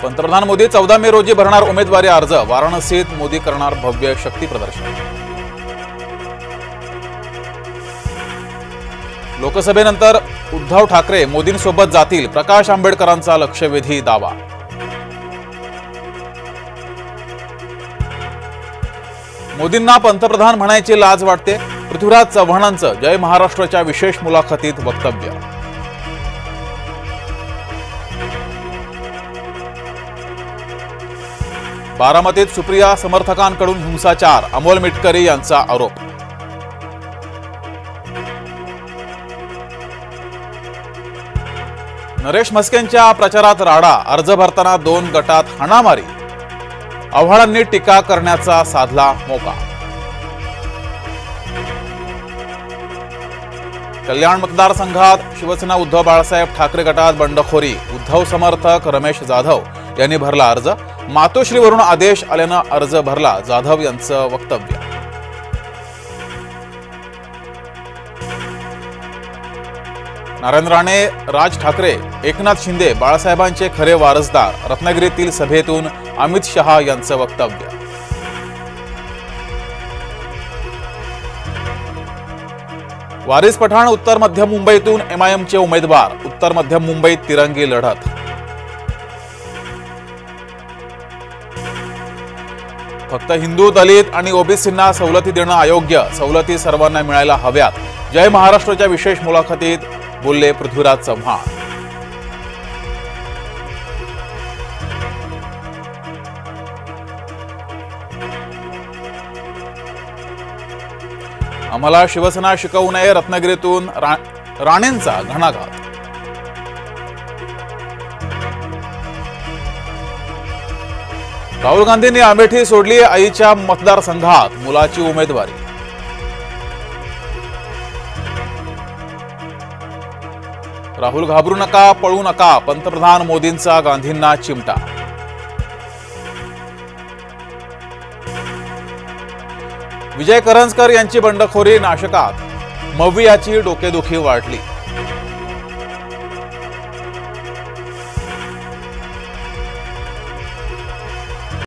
पंतप्रधान मोदी 14 मे रोजी भरणार उमेदवारी अर्ज। वाराणसीत मोदी करणार भव्य शक्ती प्रदर्शन। लोकसभेनंतर उद्धव ठाकरे मोदींसोबत जातील, प्रकाश आंबेडकरांचा लक्षवेधी दावा। मोदींना पंतप्रधान म्हणायची लाज वाटते, पृथ्वीराज चव्हाणांचं जय महाराष्ट्राच्या विशेष मुलाखतीत वक्तव्य। बारामतीत सुप्रिया समर्थकांकडून हिंसाचार, अमोल मिटकरी यांचा आरोप। नरेश म्हस्केंच्या प्रचारात राडा, अर्ज भरताना 2 गटात हाणामारी, आव्हाडांनी टीका करण्याचा साधला मोका। कल्याण मतदारसंघात शिवसेना उद्धव बाळासाहेब ठाकरे गटात बंडखोरी, उद्धव समर्थक रमेश जाधव यांनी भरला अर्ज। मातोश्रीवरून आदेश आल्यानं अर्ज भरला, जाधव यांचं वक्तव्य। नारायण राणे, राज ठाकरे, एकनाथ शिंदे बाळासाहेबांचे खरे वारसदार, रत्नागिरीतील सभेतून अमित शहा यांचं वक्तव्य। वारिस पठाण उत्तर मध्य मुंबईतून एमआयएमचे उमेदवार, उत्तर मध्य मुंबईत तिरंगी लढत। फक्त हिंदू, दलित आणि ओबीसींना सवलती देणं अयोग्य, सवलती सर्वांना मिळायला हव्यात, जय महाराष्ट्राच्या विशेष मुलाखतीत बोलले पृथ्वीराज चव्हाण। आम्हाला शिवसेना शिकवू नये, रत्नागिरीतून राणेंचा घणाघात। राहुल गांधींनी अमेठी सोडली, आईच्या मतदारसंघात मुलाची उमेदवारी। राहुल घाबरू नका, पळू नका, पंतप्रधान मोदींचा गांधींना चिमटा। विजय करंजकर यांची बंडखोरी नाशकात, मवियाची डोकेदुखी वाढली।